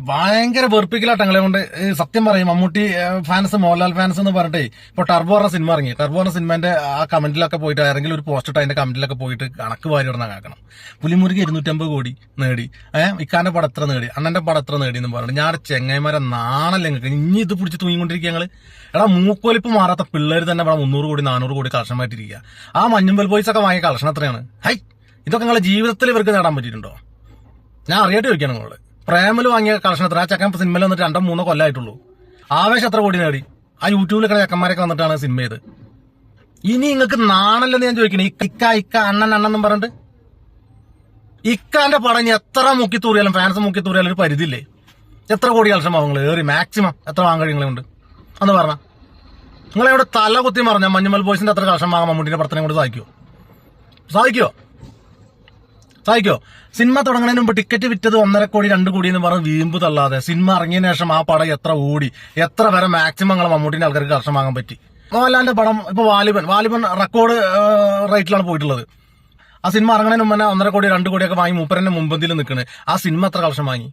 ഭയങ്കര വെറുപ്പിക്കലാട്ടങ്ങളെ കൊണ്ട് സത്യം പറയും. മമ്മൂട്ടി ഫാൻസ്, മോഹൻലാൽ ഫാൻസ് എന്ന് പറഞ്ഞിട്ടേ ഇപ്പൊ ടർബോ പറഞ്ഞ സിനിമ ഇറങ്ങി. ടർബോ പറഞ്ഞ സിനിമന്റെ ആ കമന്റിലൊക്കെ പോയിട്ട് ആരെങ്കിലും ഒരു പോസ്റ്റ് ഇട്ട് അതിന്റെ കമന്റിലൊക്കെ പോയിട്ട് കണക്ക് വാരി ഇടുന്ന കേൾക്കണം. പുലിമുരുകി 250 കോടി നേടി, ഇക്കാന്റെ പടം എത്ര നേടി, അണ്ണന്റെ പടം എത്ര നേടി എന്ന് പറഞ്ഞിട്ട് ഞാൻ ചെങ്ങൈമാരെ നാണല്ലേ നിങ്ങൾക്ക്. ഇനി ഇത് പിടിച്ച് തൂങ്ങിക്കൊണ്ടിരിക്കുക ഞങ്ങള്. എടാ മൂക്കൊലിപ്പ് മാറാത്ത പിള്ളേർ തന്നെ ഇവിടെ 300 കോടി 400 കോടി കളക്ഷൻ മാറ്റിരിക്കുക. ആ മഞ്ഞുമ്പൽ ബോയ്സ് ഒക്കെ വാങ്ങിയ കളക്ഷൻ എത്രയാണ്? ഹൈ, ഇതൊക്കെ നിങ്ങളുടെ ജീവിതത്തിൽ ഇവർക്ക് നേടാൻ പറ്റിയിട്ടുണ്ടോ? ഞാൻ അറിയാട്ട് ചോദിക്കണം നിങ്ങളോട്. പ്രേമല് വാങ്ങിയ കളക്ഷൻ എത്ര? ആ ചക്കൻ സിനിമയിൽ വന്നിട്ട് 2-3 കൊല്ലമായിട്ടുള്ളൂ. ആവേശം എത്ര കോടി നേടി? ആ യൂട്യൂബിലൊക്കെ ചക്കന്മാരൊക്കെ വന്നിട്ടാണ് സിനിമ ചെയ്ത്. ഇനി നിങ്ങൾക്ക് നാണല്ലെന്ന് ഞാൻ ചോദിക്കണേ. ഇക്ക അണ്ണൻ എന്നും പറഞ്ഞിട്ട് ഇക്കാന്റെ പടം ഇനി എത്ര മുക്കിത്തൂറിയാലും, ഫാൻസ് മുക്കിത്തൂറിയാലും ഒരു പരിധിയില്ലേ? എത്ര കോടി കളക്ഷൻ ആവും നിങ്ങൾ ഏറി? മാക്സിമം എത്ര വാങ്ങാൻ കഴിയുന്നുണ്ട് എന്ന് പറഞ്ഞ നിങ്ങളെവിടെ തല കുത്തി പറഞ്ഞ മഞ്ഞുമൽ ബോയ്സിന്റെ അത്ര കളക്ഷൻ വാങ്ങാൻ മമ്മൂട്ടിന്റെ പടത്തിനെ കൊണ്ട് സാധിക്കോ? സിനിമ തുടങ്ങുന്നതിന് മുമ്പ് ടിക്കറ്റ് വിറ്റത് 1.5 കോടി 2 കോടി എന്ന് പറഞ്ഞ് വീമ്പ് തള്ളാതെ സിനിമ ഇറങ്ങിയതിനു ശേഷം ആ പടം എത്ര ഓടി, എത്ര വരെ മാക്സിമം നിങ്ങളെ മമ്മൂട്ടിന്റെ ആൾക്കാർക്ക് കളക്ഷൻ വാങ്ങാൻ പറ്റി. മോഹൻലാലിന്റെ പടം ഇപ്പൊ വാലിബൻ റെക്കോർഡ് റേറ്റിലാണ് പോയിട്ടുള്ളത്. ആ സിനിമ ഇറങ്ങുന്നതിന് മുന്നേ 1.5 കോടി 2 കോടിയൊക്കെ വാങ്ങി മൂപ്പരന്റെ മുമ്പന്തിൽ നിൽക്കണേ. ആ സിനിമ എത്ര കളക്ഷൻ വാങ്ങി?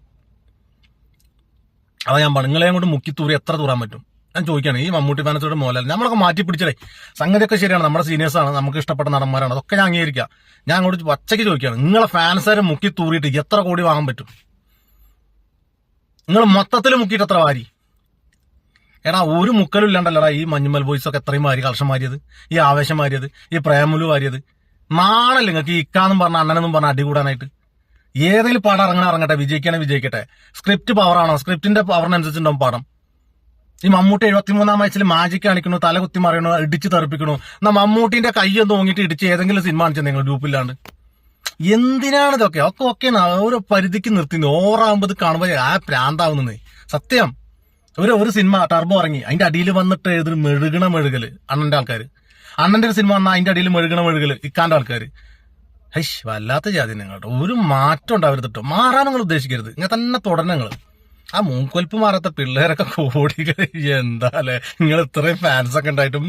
അതാ ഞാൻ പറഞ്ഞു, നിങ്ങളെയും കൊണ്ട് മുക്കിത്തൂറി എത്ര തൂറാൻ പറ്റും ഞാൻ ചോദിക്കുകയാണ്. ഈ മമ്മൂട്ടി ഫാൻസോട് മോഹൻലാൽ നമ്മളൊക്കെ മാറ്റി പിടിച്ചേ. സംഗതിയൊക്കെ ശരിയാണ്, നമ്മുടെ സീനിയേഴ്സാണ്, നമുക്ക് ഇഷ്ടപ്പെട്ട നടന്മാരാണ്, അതൊക്കെ ഞാൻ അംഗീകരിക്കാം. ഞാൻ അങ്ങോട്ട് പച്ചയ്ക്ക് ചോദിക്കുകയാണ്, നിങ്ങളെ ഫാൻസാരെ മുക്കി തൂറിയിട്ട് എത്ര കോടി വാങ്ങാൻ പറ്റും? നിങ്ങൾ മൊത്തത്തിൽ മുക്കിയിട്ട് എത്ര വാരി? എടാ ഒരു മുക്കലും ഇല്ലാണ്ടല്ലടാ ഈ മഞ്ഞുമൽ ബോയ്സ് ഒക്കെ എത്രയും വാരി കളക്ഷൻ മാറിയത്, ഈ ആവേശം മാറിയത്, ഈ പ്രേമലു വാരിയത്. നാണല്ലേ നിങ്ങൾക്ക് ഈ ഇക്കാന്നും പറഞ്ഞ അണ്ണനെന്നും പറഞ്ഞ അടികൂടാനായിട്ട്? ഏതെങ്കിലും പാടം ഇറങ്ങട്ടെ, വിജയിക്കട്ടെ. സ്ക്രിപ്റ്റ് പവറാണോ? സ്ക്രിപ്റ്റിന്റെ പവറിനനുസരിച്ചുണ്ടാവും പാടം. ഈ മമ്മൂട്ടി 73-ാം വയസ്സിൽ മാജിക് കാണിക്കണു, തല കുത്തി മറിയണു, ഇടിച്ച് തെറിപ്പിക്കണു. എന്നാ മമ്മൂട്ടിന്റെ കൈയൊന്ന് ഓങ്ങിയിട്ട് ഇടിച്ച് ഏതെങ്കിലും സിനിമ കാണിച്ചു നിങ്ങൾ ഗ്രൂപ്പില്ലാണ്ട്? എന്തിനാണ് ഇതൊക്കെ? ഒക്കെയാണ് ഓരോ പരിധിക്ക് നിർത്തി. ഓറാകുമ്പോൾ കാണുമ്പോൾ ആ പ്രാന്താവുന്നേ സത്യം. ഒരു സിനിമ ടർബോ ഇറങ്ങി, അതിന്റെ അടിയിൽ വന്നിട്ട് എഴുതി മെഴുകല് അണ്ണന്റെ ആൾക്കാർ. അണ്ണന്റെ ഒരു സിനിമ വന്നാൽ അതിന്റെ അടിയിൽ മെഴുകല് ഇക്കാന്റെ ആൾക്കാർ. വല്ലാത്ത ജാതി നിങ്ങളുടെ. ഒരു മാറ്റം ഉണ്ടാവരുത് കേട്ടോ. മാറാൻ നിങ്ങൾ ഉദ്ദേശിക്കരുത്. ഇങ്ങനെ തന്നെ തുടരണം നിങ്ങൾ. ആ മൂക്കൊലിപ്പ് മാറാത്ത പിള്ളേരൊക്കെ കോടികൾ. എന്താ അല്ലെ നിങ്ങൾ ഇത്രയും ഫാൻസൊക്കെ ഉണ്ടായിട്ടും